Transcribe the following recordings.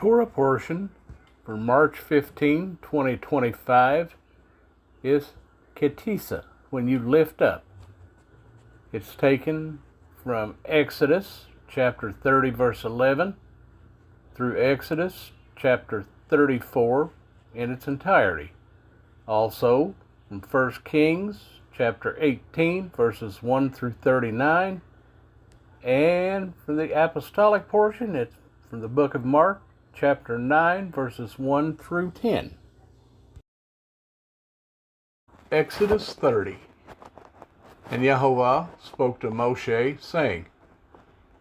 Torah portion for March 15, 2025 is Tisa, when you lift up. It's taken from Exodus chapter 30, verse 11 through Exodus chapter 34 in its entirety. Also from 1 Kings chapter 18, verses 1 through 39. And for the apostolic portion, it's from the book of Mark, chapter 9, verses 1 through 10. Exodus 30. And Yehovah spoke to Moshe, saying,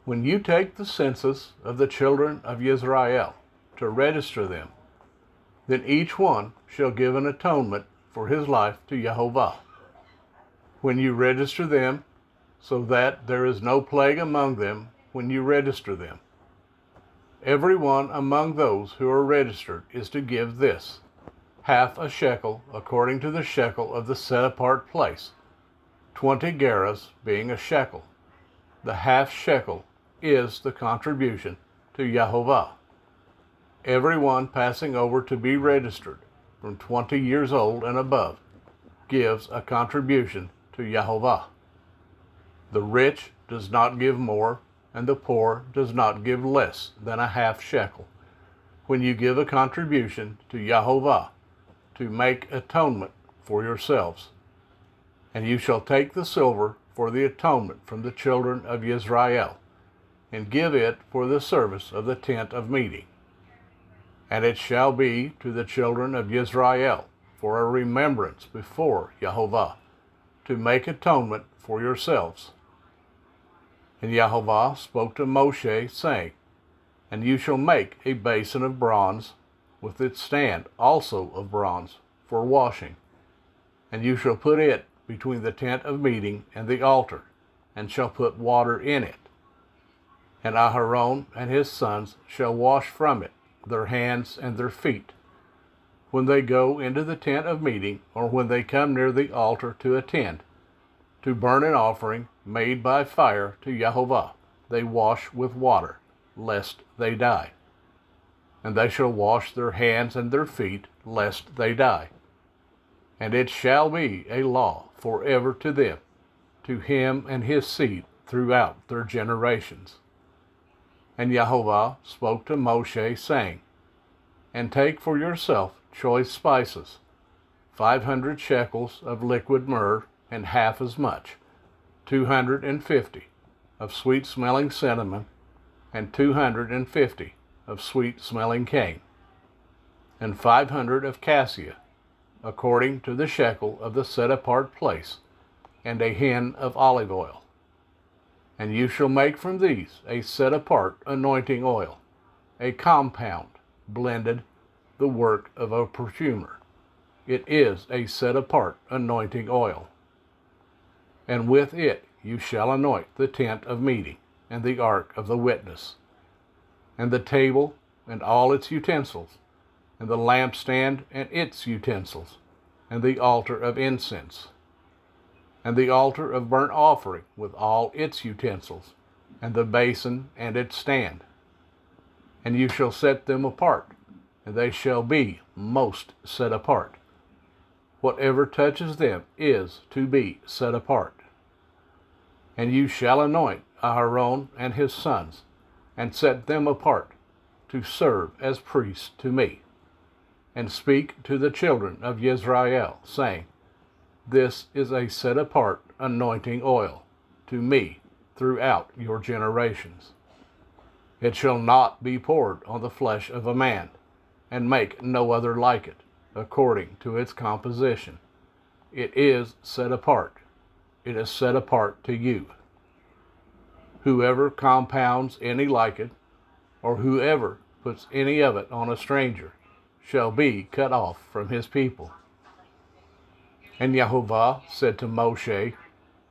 When you take the census of the children of Israel to register them, then each one shall give an atonement for his life to Yehovah. When you register them, so that there is no plague among them when you register them. Everyone among those who are registered is to give this, half a shekel according to the shekel of the set-apart place, 20 gerahs being a shekel. The half shekel is the contribution to Yehovah. Everyone passing over to be registered from 20 years old and above gives a contribution to Yehovah. The rich does not give more, and the poor does not give less than a half shekel, when you give a contribution to Yehovah, to make atonement for yourselves. And you shall take the silver for the atonement from the children of Israel, and give it for the service of the tent of meeting. And it shall be to the children of Israel for a remembrance before Yehovah, to make atonement for yourselves. And Yehovah spoke to Moshe, saying, And you shall make a basin of bronze, with its stand also of bronze, for washing. And you shall put it between the tent of meeting and the altar, and shall put water in it. And Aharon and his sons shall wash from it their hands and their feet, when they go into the tent of meeting, or when they come near the altar to attend, to burn an offering made by fire to Yehovah. They wash with water, lest they die. And they shall wash their hands and their feet, lest they die. And it shall be a law forever to them, to him and his seed throughout their generations. And Yehovah spoke to Moshe, saying, And take for yourself choice spices, 500 shekels of liquid myrrh, and half as much, 250 of sweet-smelling cinnamon, and 250 of sweet-smelling cane, and 500 of cassia, according to the shekel of the set-apart place, and a hin of olive oil. And you shall make from these a set-apart anointing oil, a compound, blended, the work of a perfumer. It is a set-apart anointing oil. And with it you shall anoint the tent of meeting, and the ark of the witness, and the table and all its utensils, and the lampstand and its utensils, and the altar of incense, and the altar of burnt offering with all its utensils, and the basin and its stand. And you shall set them apart, and they shall be most set apart. Whatever touches them is to be set apart. And you shall anoint Aharon and his sons, and set them apart, to serve as priests to me. And speak to the children of Israel, saying, This is a set-apart anointing oil to me throughout your generations. It shall not be poured on the flesh of a man, and make no other like it, according to its composition. It is set apart. It is set apart to you. Whoever compounds any like it, or whoever puts any of it on a stranger, shall be cut off from his people. And Yehovah said to Moshe,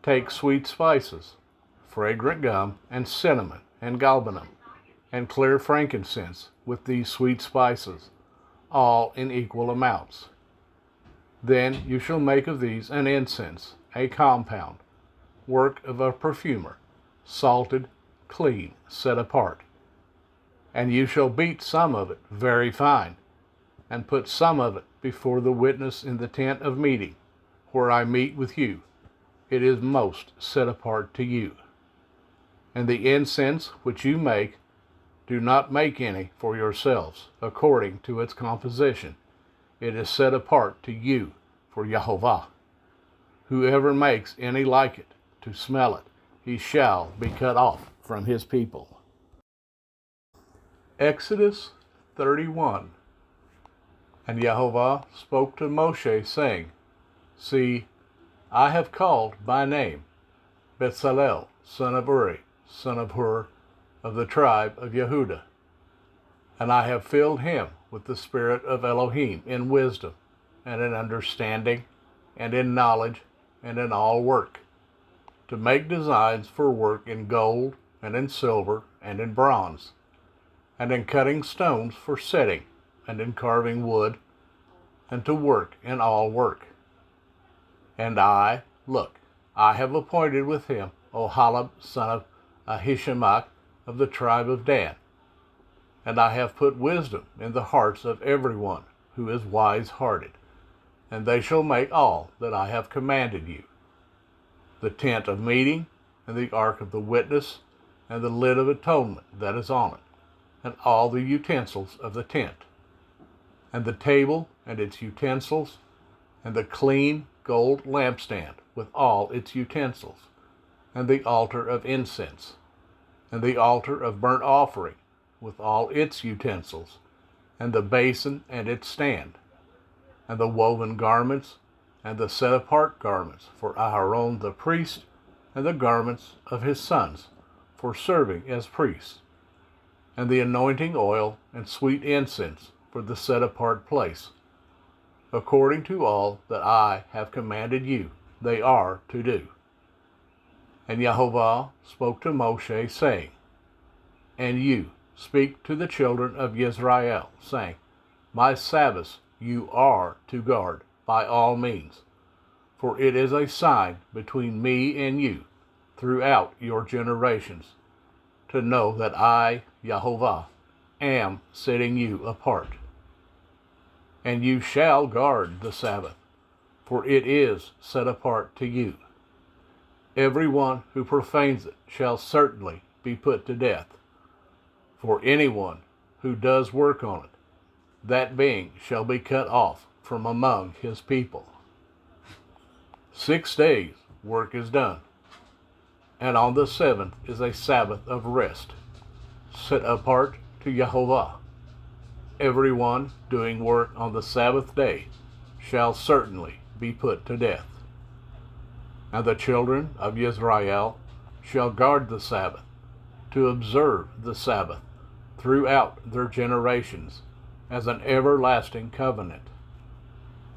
Take sweet spices, fragrant gum, and cinnamon, and galbanum, and clear frankincense with these sweet spices, all in equal amounts. Then you shall make of these an incense, a compound, work of a perfumer, salted, clean, set apart. And you shall beat some of it very fine, and put some of it before the witness in the tent of meeting, where I meet with you. It is most set apart to you. And the incense which you make, do not make any for yourselves, according to its composition. It is set apart to you for Yehovah. Whoever makes any like it, to smell it, he shall be cut off from his people. Exodus 31. And Yehovah spoke to Moshe, saying, See, I have called by name Bezalel, son of Uri, son of Hur, of the tribe of Yehudah. And I have filled him with the spirit of Elohim in wisdom, and in understanding, and in knowledge, and in all work, to make designs for work in gold, and in silver, and in bronze, and in cutting stones for setting, and in carving wood, and to work in all work. And I, look, I have appointed with him Oholib, son of Ahishamach, of the tribe of Dan. And I have put wisdom in the hearts of everyone who is wise-hearted, and they shall make all that I have commanded you: the tent of meeting, and the ark of the witness, and the lid of atonement that is on it, and all the utensils of the tent, and the table and its utensils, and the clean gold lampstand with all its utensils, and the altar of incense, and the altar of burnt offering with all its utensils, and the basin and its stand, and the woven garments, and the set-apart garments for Aharon the priest, and the garments of his sons for serving as priests, and the anointing oil and sweet incense for the set-apart place. According to all that I have commanded you, they are to do. And Yehovah spoke to Moshe, saying, And you speak to the children of Israel, saying, My Sabbaths you are to guard by all means, for it is a sign between me and you throughout your generations, to know that I, Yehovah, am setting you apart. And you shall guard the Sabbath, for it is set apart to you. Everyone who profanes it shall certainly be put to death. For anyone who does work on it, that being shall be cut off from among his people. 6 days work is done, and on the seventh is a Sabbath of rest, set apart to Yehovah. Everyone doing work on the Sabbath day shall certainly be put to death. And the children of Israel shall guard the Sabbath, to observe the Sabbath throughout their generations, as an everlasting covenant.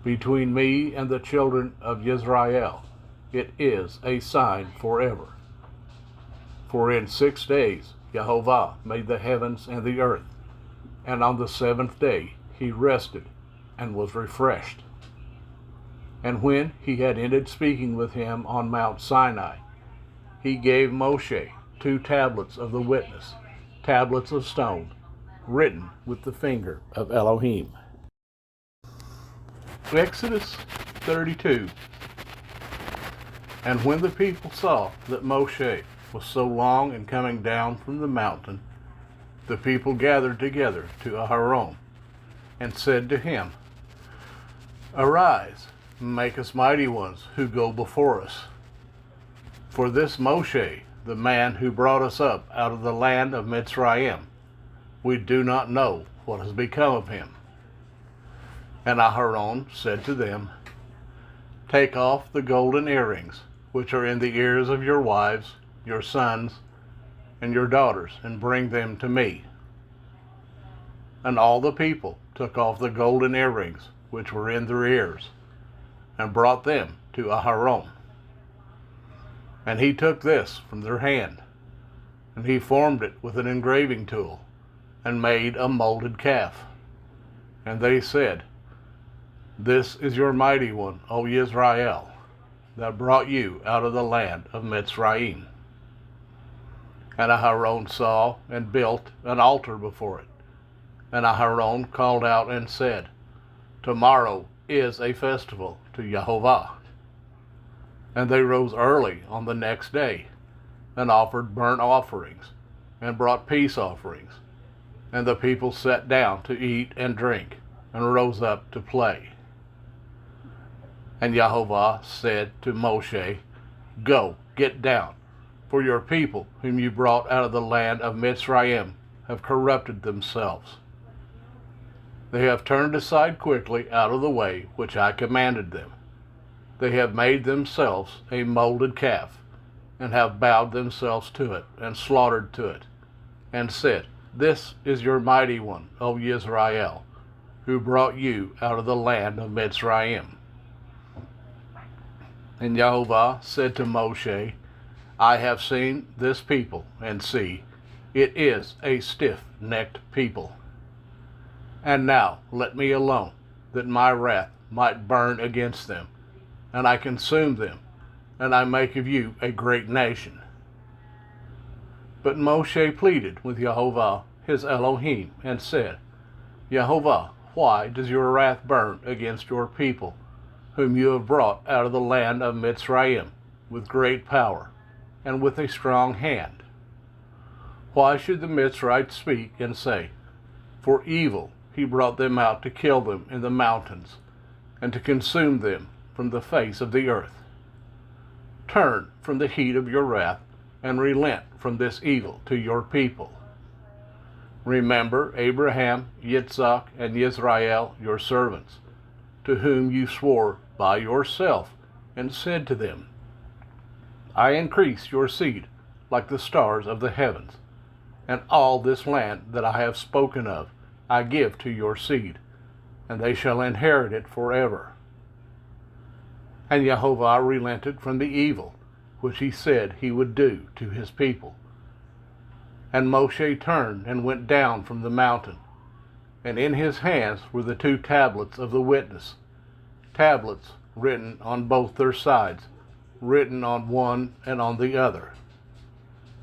Between me and the children of Israel it is a sign forever. For in 6 days Yehovah made the heavens and the earth, and on the seventh day he rested and was refreshed. And when he had ended speaking with him on Mount Sinai, he gave Moshe 2 tablets of the witness, tablets of stone, written with the finger of Elohim. Exodus 32. And when the people saw that Moshe was so long in coming down from the mountain, the people gathered together to Aharon, and said to him, Arise, make us mighty ones who go before us. For this Moshe, the man who brought us up out of the land of Mitzrayim, we do not know what has become of him. And Aharon said to them, Take off the golden earrings which are in the ears of your wives, your sons, and your daughters, and bring them to me. And all the people took off the golden earrings which were in their ears, and brought them to Aharon. And he took this from their hand, and he formed it with an engraving tool, and made a molded calf. And they said, This is your mighty one, O Israel, that brought you out of the land of Mitzrayim. And Aharon saw and built an altar before it. And Aharon called out and said, Tomorrow is a festival to Jehovah. And they rose early on the next day, and offered burnt offerings, and brought peace offerings. And the people sat down to eat and drink, and rose up to play. And Jehovah said to Moshe, Go, get down, for your people whom you brought out of the land of Mitzrayim have corrupted themselves. They have turned aside quickly out of the way which I commanded them. They have made themselves a molded calf, and have bowed themselves to it, and slaughtered to it, and said, This is your mighty one, O Yisrael, who brought you out of the land of Mitzrayim. And Jehovah said to Moshe, I have seen this people, and see, it is a stiff-necked people. And now let me alone, that my wrath might burn against them, and I consume them, and I make of you a great nation. But Moshe pleaded with Jehovah his Elohim, and said, Jehovah, why does your wrath burn against your people, whom you have brought out of the land of Mitzrayim, with great power, and with a strong hand? Why should the Mitzrites speak and say, For evil he brought them out to kill them in the mountains, and to consume them from the face of the earth? Turn from the heat of your wrath, and relent from this evil to your people. Remember Abraham, Yitzhak, and Yisrael, your servants, to whom you swore by yourself, and said to them, I increase your seed like the stars of the heavens, and all this land that I have spoken of I give to your seed, and they shall inherit it forever. And Jehovah relented from the evil which he said he would do to his people. And Moshe turned and went down from the mountain, and in his hands were the 2 tablets of the witness, tablets written on both their sides, written on one and on the other.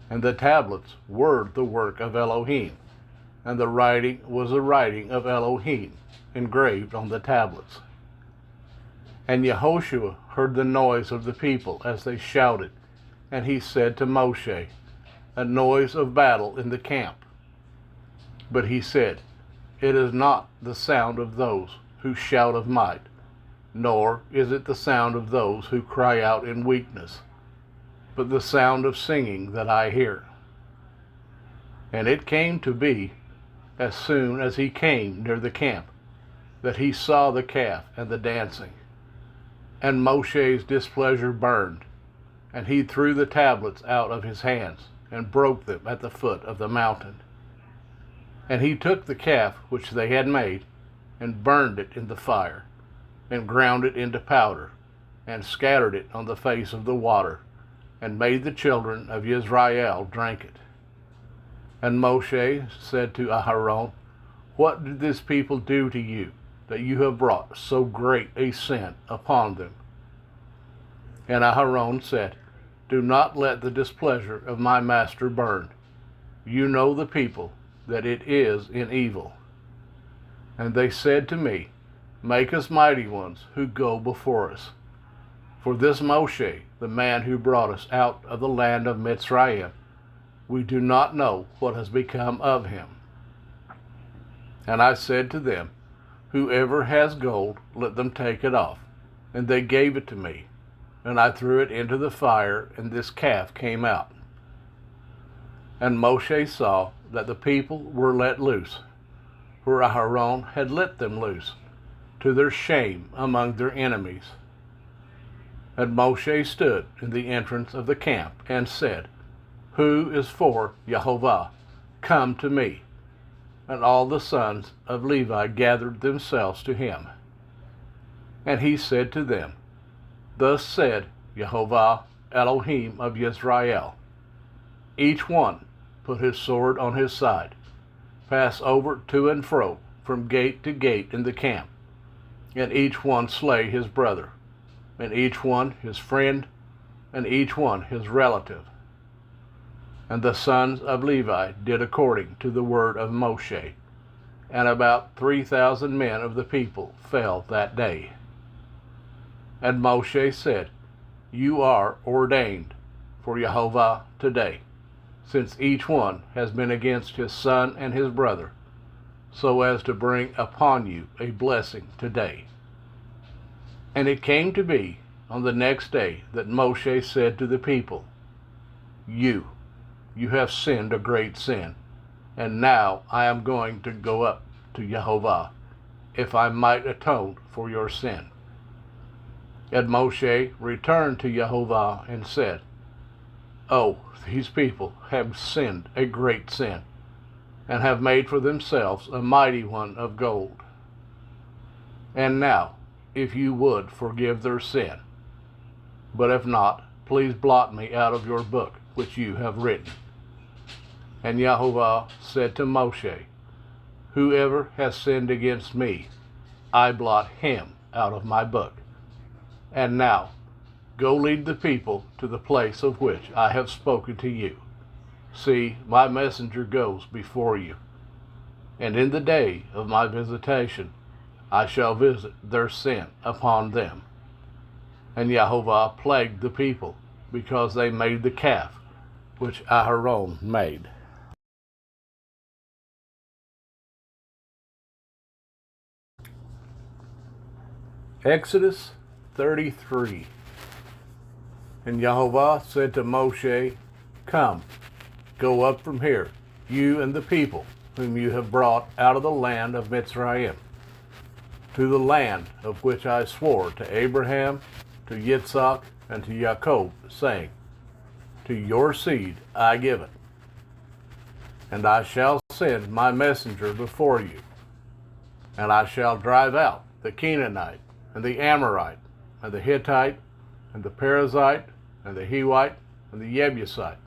And the tablets were the work of Elohim, and the writing was the writing of Elohim, engraved on the tablets. And Yehoshua heard the noise of the people as they shouted, and he said to Moshe, A noise of battle in the camp. But he said, It is not the sound of those who shout of might, nor is it the sound of those who cry out in weakness, but the sound of singing that I hear. And it came to be, as soon as he came near the camp, that he saw the calf and the dancing. And Moshe's displeasure burned, and he threw the tablets out of his hands, and broke them at the foot of the mountain. And he took the calf which they had made, and burned it in the fire, and ground it into powder, and scattered it on the face of the water, and made the children of Israel drink it. And Moshe said to Aharon, What did this people do to you, that you have brought so great a sin upon them? And Aharon said, Do not let the displeasure of my master burn. You know the people, that it is in evil. And they said to me, Make us mighty ones who go before us. For this Moshe, the man who brought us out of the land of Mitzrayim, we do not know what has become of him. And I said to them, Whoever has gold, let them take it off. And they gave it to me, and I threw it into the fire, and this calf came out. And Moshe saw that the people were let loose, for Aharon had let them loose, to their shame among their enemies. And Moshe stood in the entrance of the camp, and said, Who is for Jehovah? Come to me. And all the sons of Levi gathered themselves to him. And he said to them, Thus said Jehovah, Elohim of Yisrael, Each one put his sword on his side, pass over to and fro from gate to gate in the camp, and each one slay his brother, and each one his friend, and each one his relative. And the sons of Levi did according to the word of Moshe, and about 3,000 men of the people fell that day. And Moshe said, You are ordained for Jehovah today, since each one has been against his son and his brother, so as to bring upon you a blessing today. And it came to be on the next day that Moshe said to the people, You have sinned a great sin, and now I am going to go up to Jehovah, if I might atone for your sin. And Moshe returned to Jehovah and said, Oh, these people have sinned a great sin, and have made for themselves a mighty one of gold. And now, if you would forgive their sin, but if not, please blot me out of your book which you have written. And Jehovah said to Moshe, Whoever has sinned against me, I blot him out of my book. And now, go lead the people to the place of which I have spoken to you. See, my messenger goes before you. And in the day of my visitation, I shall visit their sin upon them. And Jehovah plagued the people, because they made the calf which Aharon made. Exodus 33. And Jehovah said to Moshe, Come, go up from here, you and the people whom you have brought out of the land of Mitzrayim, to the land of which I swore to Abraham, to Yitzhak, and to Jacob, saying, To your seed I give it. And I shall send my messenger before you, and I shall drive out the Canaanite, and the Amorite, and the Hittite, and the Perizzite, and the Hivite, and the Jebusite,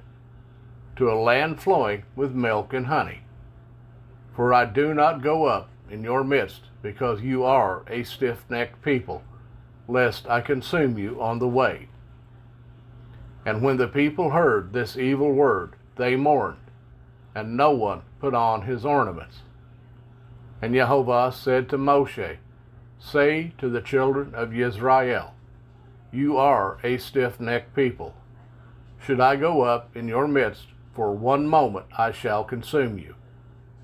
to a land flowing with milk and honey. For I do not go up in your midst, because you are a stiff-necked people, lest I consume you on the way. And when the people heard this evil word, they mourned, and no one put on his ornaments. And Jehovah said to Moshe, Say to the children of Israel, You are a stiff-necked people. Should I go up in your midst for 1 moment, I shall consume you.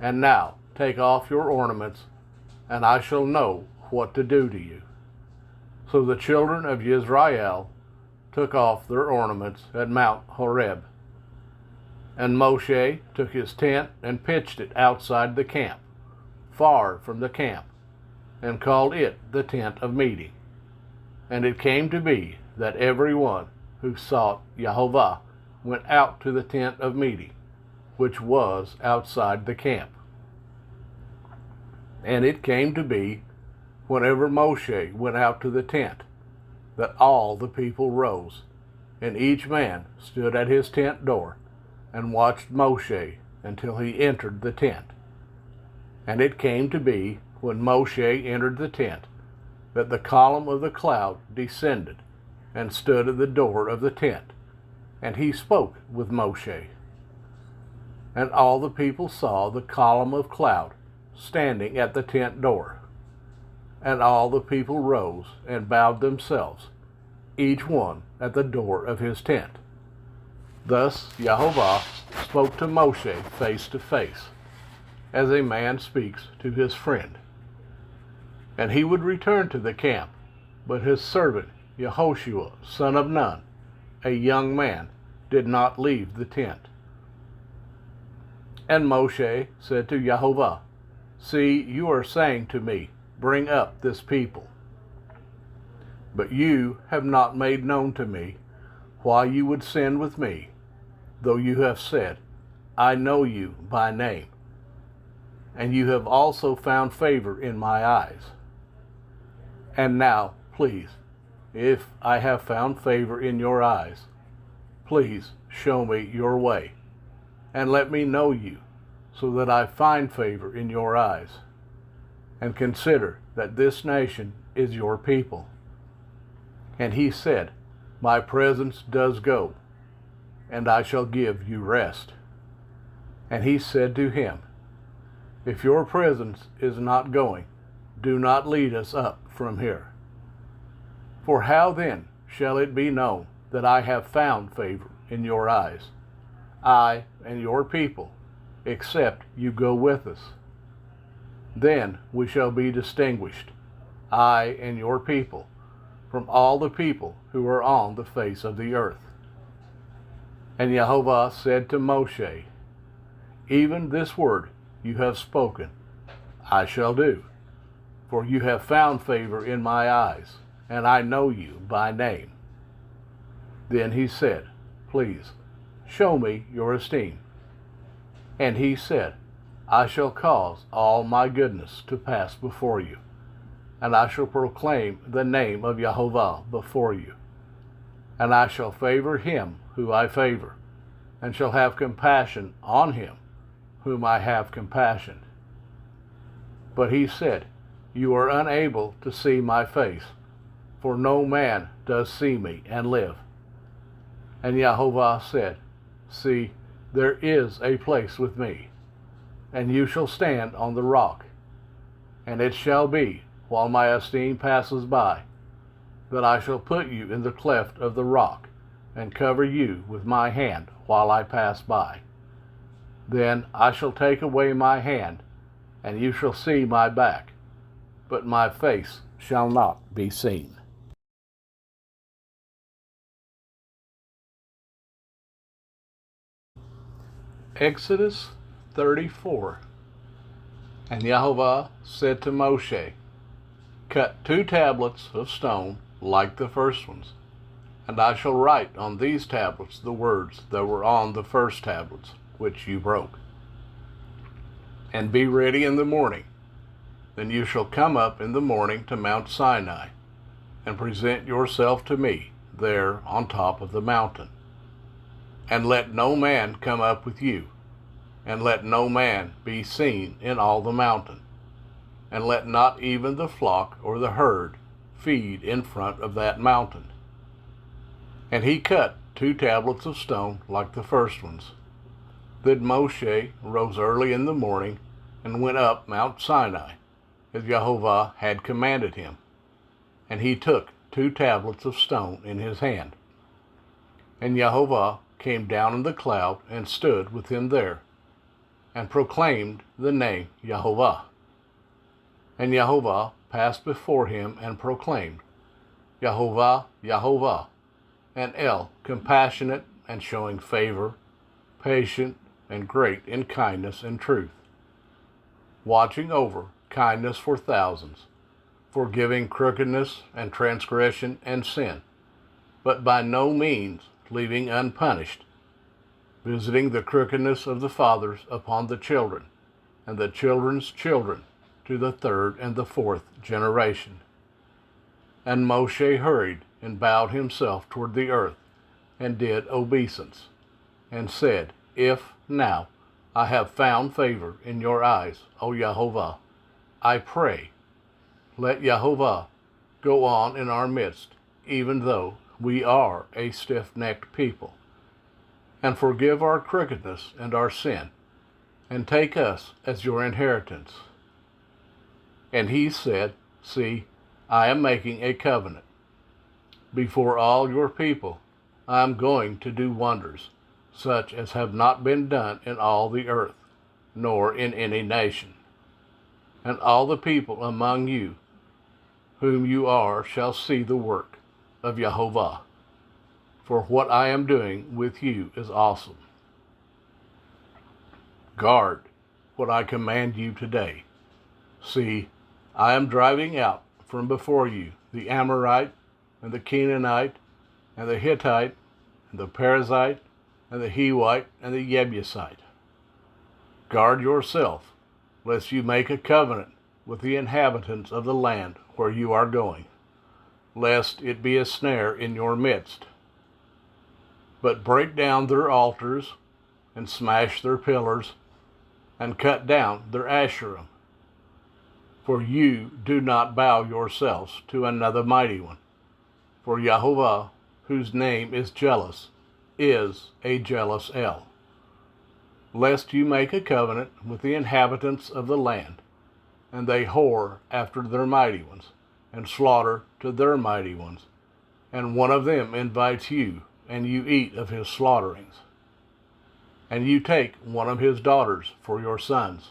And now take off your ornaments, and I shall know what to do to you. So the children of Israel took off their ornaments at Mount Horeb. And Moshe took his tent and pitched it outside the camp, far from the camp, and called it the tent of meeting. And it came to be that every one who sought Jehovah went out to the tent of meeting, which was outside the camp. And it came to be, whenever Moshe went out to the tent, that all the people rose, and each man stood at his tent door, and watched Moshe until he entered the tent. And it came to be, when Moshe entered the tent, that the column of the cloud descended, and stood at the door of the tent, and he spoke with Moshe. And all the people saw the column of cloud standing at the tent door. And all the people rose and bowed themselves, each one at the door of his tent. Thus Jehovah spoke to Moshe face to face, as a man speaks to his friend. And he would return to the camp, but his servant Yehoshua, son of Nun, a young man, did not leave the tent. And Moshe said to Jehovah, See, you are saying to me, Bring up this people. But you have not made known to me why you would sin with me, though you have said, I know you by name, and you have also found favor in my eyes. And now, please, if I have found favor in your eyes, please show me your way, and let me know you, so that I find favor in your eyes. And consider that this nation is your people. And he said, My presence does go, and I shall give you rest. And he said to him, If your presence is not going, do not lead us up from here. For how then shall it be known that I have found favor in your eyes, I and your people, except you go with us? Then we shall be distinguished, I and your people, from all the people who are on the face of the earth. And Yehovah said to Moshe, Even this word you have spoken, I shall do, for you have found favor in my eyes, and I know you by name. Then he said, Please, show me your esteem. And he said, I shall cause all my goodness to pass before you, and I shall proclaim the name of Yehovah before you. And I shall favor him who I favor, and shall have compassion on him whom I have compassion. But he said, You are unable to see my face, for no man does see me and live. And Yehovah said, See, there is a place with me, and you shall stand on the rock. And it shall be, while my esteem passes by, that I shall put you in the cleft of the rock, and cover you with my hand while I pass by. Then I shall take away my hand, and you shall see my back, but my face shall not be seen. Exodus 34. And Yehovah said to Moshe, Cut 2 tablets of stone like the first ones, and I shall write on these tablets the words that were on the first tablets, which you broke. And be ready in the morning. Then you shall come up in the morning to Mount Sinai, and present yourself to me there on top of the mountain. And let no man come up with you, and let no man be seen in all the mountain, and let not even the flock or the herd feed in front of that mountain. And he cut 2 tablets of stone like the first ones. Then Moshe rose early in the morning and went up Mount Sinai, as Yehovah had commanded him. And he took 2 tablets of stone in his hand. And Yehovah came down in the cloud and stood with him there, and proclaimed the name Yehovah. And Yehovah passed before him and proclaimed, Yehovah, Yehovah, and El, compassionate and showing favor, patient and great in kindness and truth, watching over kindness for thousands, forgiving crookedness and transgression and sin, but by no means leaving unpunished, visiting the crookedness of the fathers upon the children, and the children's children to the 3rd and the 4th generation. And Moshe hurried and bowed himself toward the earth, and did obeisance, and said, If now I have found favor in your eyes, O Yehovah, I pray, let Yehovah go on in our midst, even though we are a stiff-necked people, and forgive our crookedness and our sin, and take us as your inheritance. And he said, See, I am making a covenant. Before all your people, I am going to do wonders, such as have not been done in all the earth, nor in any nation. And all the people among you, whom you are, shall see the work of Yehovah. For what I am doing with you is awesome. Guard what I command you today. See, I am driving out from before you the Amorite, and the Canaanite, and the Hittite, and the Perizzite, and the Hivite, and the Jebusite. Guard yourself, lest you make a covenant with the inhabitants of the land where you are going, lest it be a snare in your midst. But break down their altars, and smash their pillars, and cut down their Asherim. For you do not bow yourselves to another mighty one. For Yehovah, whose name is jealous, is a jealous El, lest you make a covenant with the inhabitants of the land, and they whore after their mighty ones, and slaughter to their mighty ones, and one of them invites you, and you eat of his slaughterings. And you take one of his daughters for your sons,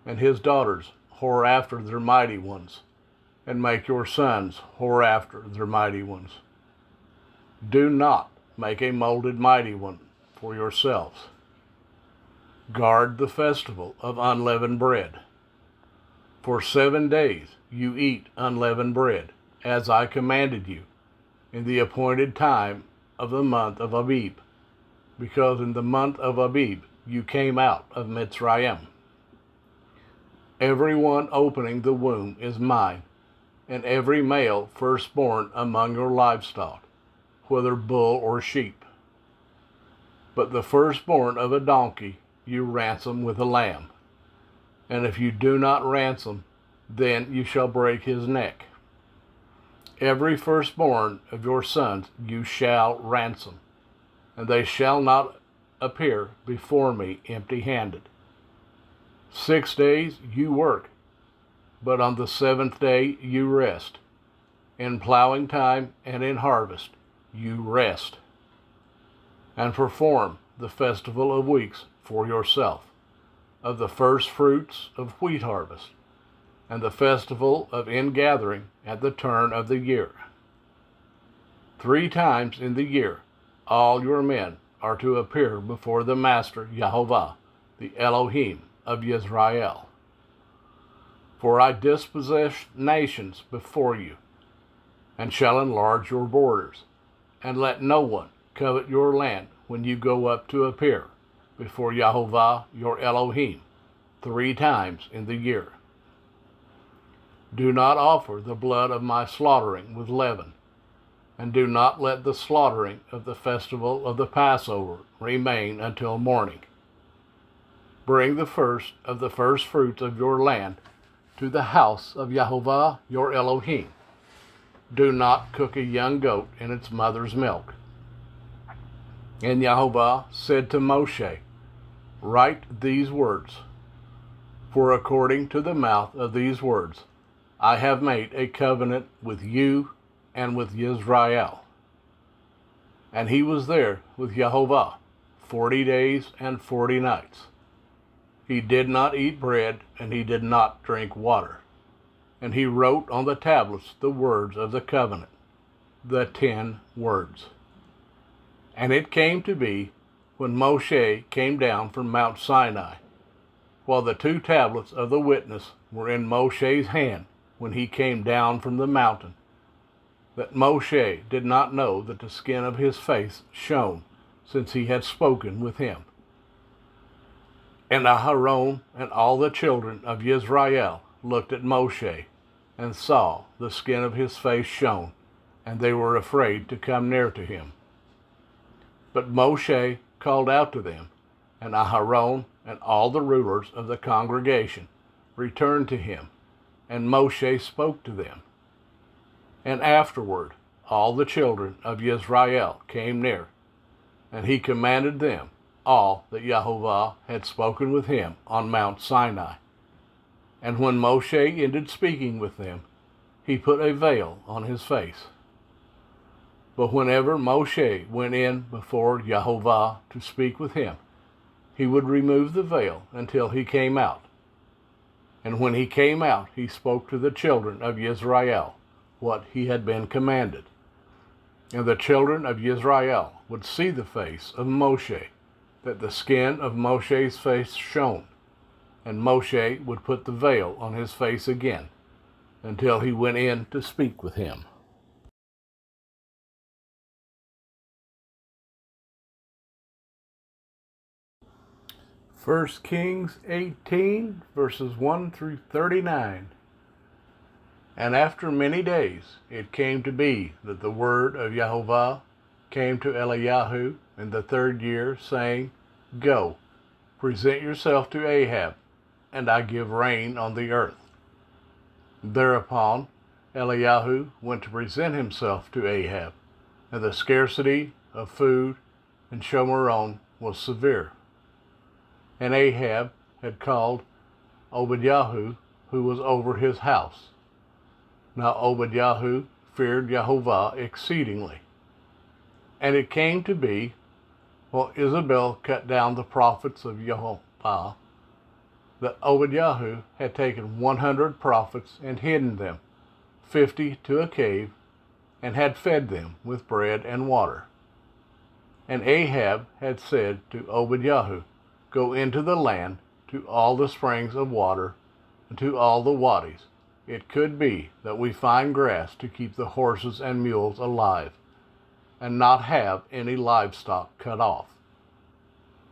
and his daughters whore after their mighty ones, and make your sons whore after their mighty ones. Do not make a molded mighty one for yourselves. Guard the festival of unleavened bread. For 7 days you eat unleavened bread, as I commanded you, in the appointed time of the month of Abib, because in the month of Abib you came out of Mitzrayim. Every one opening the womb is mine, and every male firstborn among your livestock, whether bull or sheep. But the firstborn of a donkey you ransom with a lamb, and if you do not ransom, then you shall break his neck. Every firstborn of your sons you shall ransom, and they shall not appear before me empty-handed. 6 days you work, but on the 7th day you rest. In plowing time and in harvest you rest. And perform the festival of weeks for yourself, of the first fruits of wheat harvest, and the festival of ingathering at the turn of the year. 3 times in the year all your men are to appear before the Master Yahovah, the Elohim of Yisrael. For I dispossess nations before you, and shall enlarge your borders, and let no one covet your land when you go up to appear before Yahovah your Elohim 3 times in the year. Do not offer the blood of my slaughtering with leaven, and do not let the slaughtering of the festival of the Passover remain until morning. Bring the first of the first fruits of your land to the house of Yahovah your Elohim. Do not cook a young goat in its mother's milk. And Yahovah said to Moshe, Write these words, for according to the mouth of these words I have made a covenant with you and with Yisrael. And he was there with Yahovah 40 days and 40 nights. He did not eat bread, and he did not drink water. And he wrote on the tablets the words of the covenant, the 10 words. And it came to be, when Moshe came down from Mount Sinai, while the 2 tablets of the witness were in Moshe's hand when he came down from the mountain, that Moshe did not know that the skin of his face shone, since he had spoken with him. And Aharon and all the children of Yisrael looked at Moshe, and saw the skin of his face shone, and they were afraid to come near to him. But Moshe called out to them, and Aharon and all the rulers of the congregation returned to him, and Moshe spoke to them. And afterward all the children of Yisrael came near, and he commanded them all that Yahovah had spoken with him on Mount Sinai. And when Moshe ended speaking with them, he put a veil on his face. But whenever Moshe went in before Yahovah to speak with him, he would remove the veil until he came out. And when he came out, he spoke to the children of Yisrael what he had been commanded. And the children of Yisrael would see the face of Moshe, that the skin of Moshe's face shone, and Moshe would put the veil on his face again, until he went in to speak with him. First Kings 18, verses 1 through 39. And after many days it came to be that the word of Yahovah came to Eliyahu in the 3rd year, saying, Go, present yourself to Ahab, and I give rain on the earth. Thereupon Eliyahu went to present himself to Ahab, and the scarcity of food and Shomeron was severe. And Ahab had called Obadiah, who was over his house. Now Obadiah feared Jehovah exceedingly. And it came to be, while Isabel cut down the prophets of Jehovah, that Obadiah had taken 100 prophets and hidden them, 50 to a cave, and had fed them with bread and water. And Ahab had said to Obadiah, Go into the land, to all the springs of water, and to all the wadis. It could be that we find grass to keep the horses and mules alive, and not have any livestock cut off.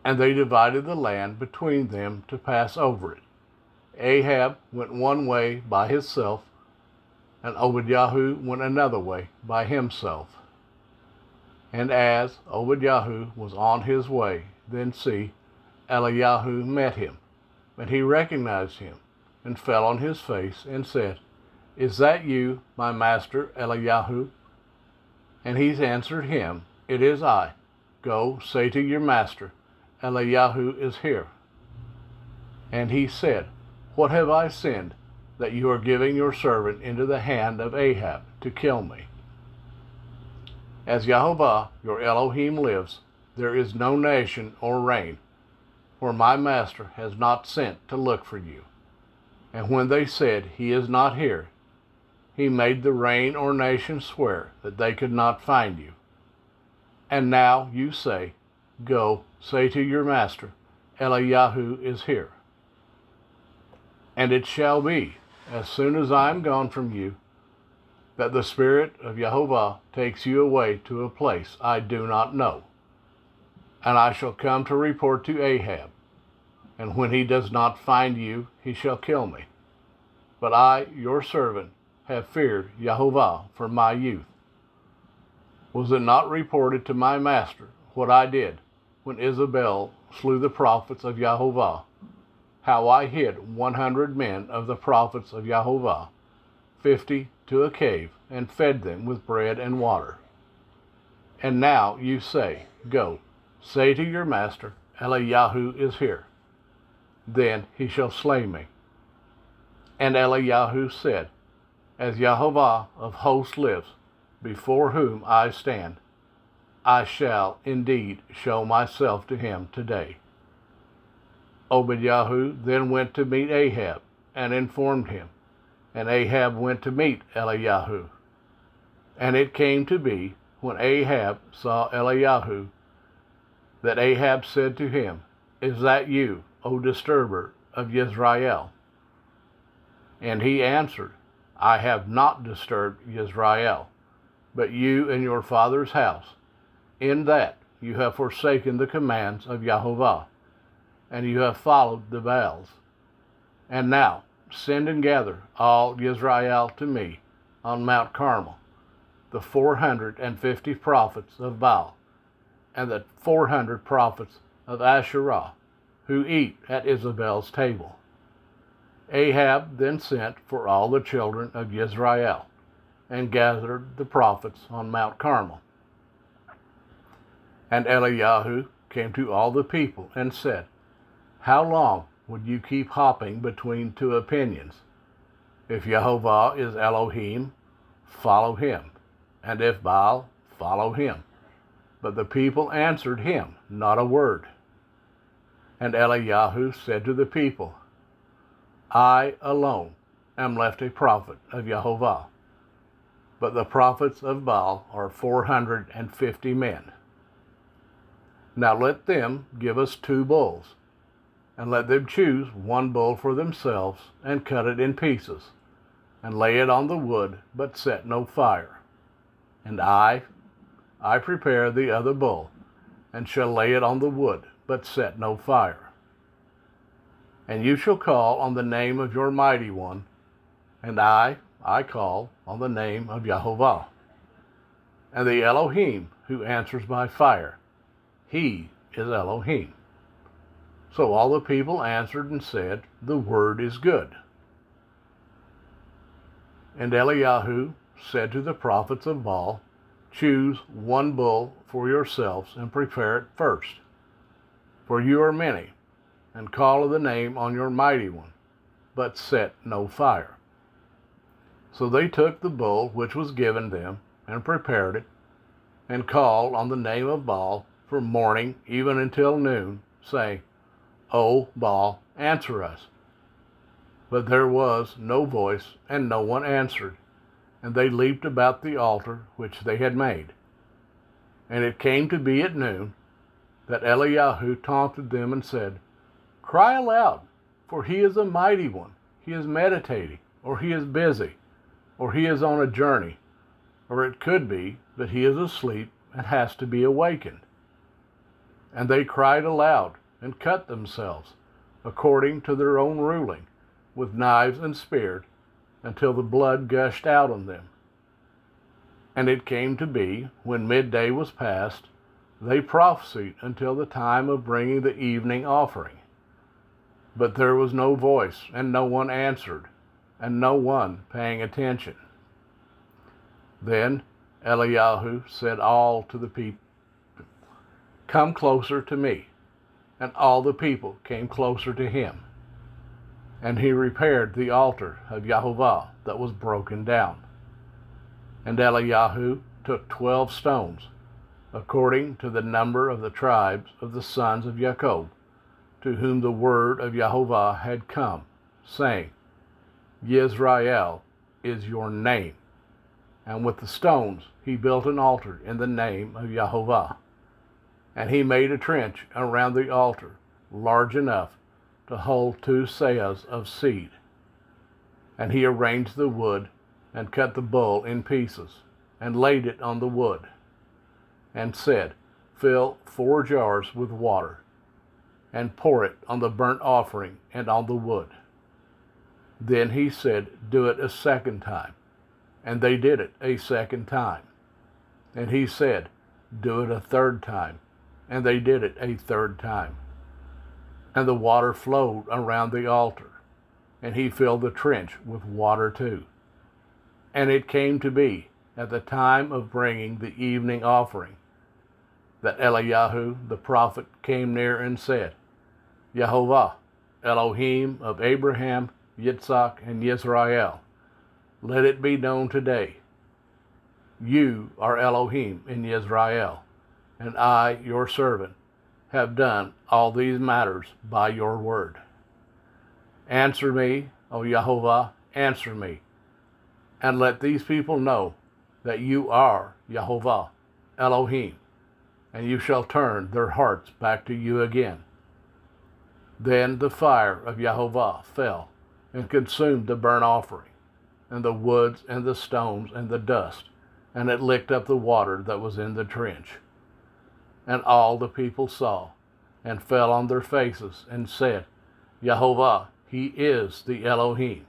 And they divided the land between them to pass over it. Ahab went one way by himself, and Obadiah went another way by himself. And as Obadiah was on his way, then see, Eliyahu met him, and he recognized him, and fell on his face, and said, Is that you, my master Eliyahu? And he answered him, It is I. Go, say to your master, Eliyahu is here. And he said, What have I sinned, that you are giving your servant into the hand of Ahab to kill me? As Jehovah your Elohim lives, there is no nation or reign, for my master has not sent to look for you. And when they said, He is not here, he made the reign or nation swear that they could not find you. And now you say, Go, say to your master, Eliyahu is here. And it shall be, as soon as I am gone from you, that the Spirit of Jehovah takes you away to a place I do not know. And I shall come to report to Ahab, and when he does not find you, he shall kill me. But I, your servant, have feared Jehovah from my youth. Was it not reported to my master what I did when Isabel slew the prophets of Jehovah, how I hid 100 men of the prophets of Jehovah, 50 to a cave, and fed them with bread and water? And now you say, Go, say to your master, Eliyahu is here. Then he shall slay me. And Eliyahu said, As Jehovah of hosts lives, before whom I stand, I shall indeed show myself to him today. Obadiah then went to meet Ahab, and informed him, and Ahab went to meet Eliyahu. And it came to be, when Ahab saw Eliyahu, that Ahab said to him, Is that you, O disturber of Israel? And he answered, I have not disturbed Israel, but you and your father's house, in that you have forsaken the commands of Jehovah, and you have followed the Baals. And now send and gather all Israel to me on Mount Carmel, the 450 prophets of Baal, and the 400 prophets of Asherah, who eat at Isabel's table. Ahab then sent for all the children of Israel, and gathered the prophets on Mount Carmel. And Eliyahu came to all the people and said, How long would you keep hopping between two opinions? If Jehovah is Elohim, follow him, and if Baal, follow him. But the people answered him not a word. And Eliyahu said to the people, I alone am left a prophet of Jehovah, but the prophets of Baal are 450 men. Now let them give us 2 bulls, and let them choose 1 bull for themselves, and cut it in pieces, and lay it on the wood, but set no fire. And I prepare the other bull, and shall lay it on the wood, but set no fire. And you shall call on the name of your mighty one, and I call on the name of Jehovah. And the Elohim who answers by fire, he is Elohim. So all the people answered and said, The word is good. And Eliyahu said to the prophets of Baal, choose one bull for yourselves and prepare it first. For you are many, and call the name on your mighty one, but set no fire. So they took the bull which was given them, and prepared it, and called on the name of Baal from morning even until noon, saying, O Baal, answer us. But there was no voice, and no one answered, and they leaped about the altar which they had made. And it came to be at noon that Eliyahu taunted them and said, Cry aloud, for he is a mighty one. He is meditating, or he is busy, or he is on a journey, or it could be that he is asleep and has to be awakened. And they cried aloud and cut themselves, according to their own ruling, with knives and spears, until the blood gushed out on them. And it came to be, when midday was past, they prophesied until the time of bringing the evening offering. But there was no voice, and no one answered, and no one paying attention. Then Eliyahu said all to the people, Come closer to me. And all the people came closer to him. And he repaired the altar of Yahovah that was broken down. And Eliyahu took 12 stones, according to the number of the tribes of the sons of Jacob, to whom the word of Yahovah had come, saying, Yisrael is your name. And with the stones he built an altar in the name of Yahovah. And he made a trench around the altar, large enough to hold 2 seahs of seed. And he arranged the wood, and cut the bull in pieces, and laid it on the wood, and said, Fill 4 jars with water, and pour it on the burnt offering and on the wood. Then he said, Do it a second time. And they did it a second time. And he said, Do it a third time. And they did it a third time. And the water flowed around the altar, and he filled the trench with water too. And it came to be, at the time of bringing the evening offering, that Eliyahu the prophet came near and said, Yahovah, Elohim of Abraham, Yitzhak, and Yisrael, let it be known today, you are Elohim in Yisrael, and I, your servant, have done all these matters by your word. Answer me, O Yahovah, answer me, and let these people know that you are Yahovah, Elohim, and you shall turn their hearts back to you again. Then the fire of Yahovah fell and consumed the burnt offering, and the woods and the stones and the dust, and it licked up the water that was in the trench. And all the people saw, and fell on their faces, and said, Yahovah, he is the Elohim.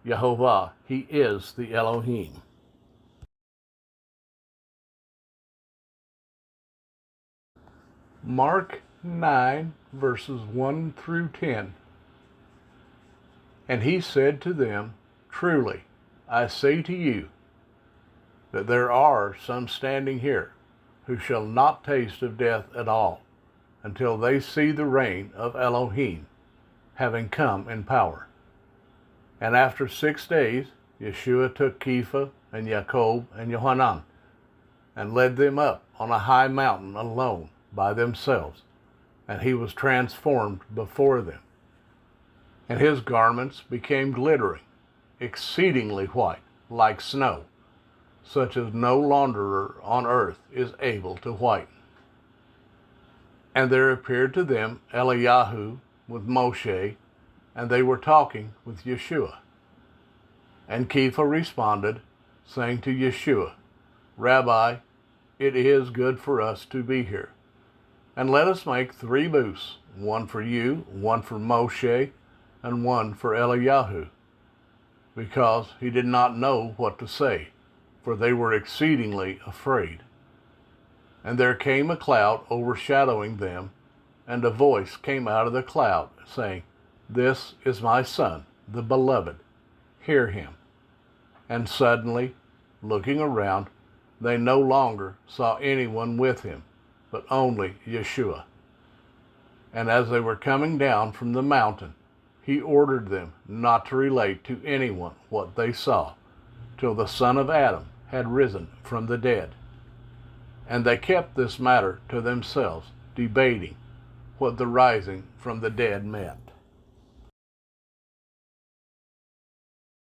Yahovah, he is the Elohim. Mark 9, verses 1 through 10. And he said to them, Truly, I say to you, that there are some standing here who shall not taste of death at all, until they see the reign of Elohim having come in power. And after 6 days, Yeshua took Kepha and Jacob and Yohanan, and led them up on a high mountain alone by themselves, and he was transformed before them. And his garments became glittering, exceedingly white, like snow, such as no launderer on earth is able to whiten. And there appeared to them Eliyahu with Moshe, and they were talking with Yeshua. And Kepha responded, saying to Yeshua, Rabbi, it is good for us to be here. And let us make 3 booths, one for you, one for Moshe, and one for Eliyahu, because he did not know what to say, for they were exceedingly afraid. And there came a cloud overshadowing them, and a voice came out of the cloud, saying, This is my Son, the Beloved. Hear him. And suddenly, looking around, they no longer saw anyone with him, but only Yeshua. And as they were coming down from the mountain, he ordered them not to relate to anyone what they saw, till the Son of Adam had risen from the dead. And they kept this matter to themselves, debating what the rising from the dead meant.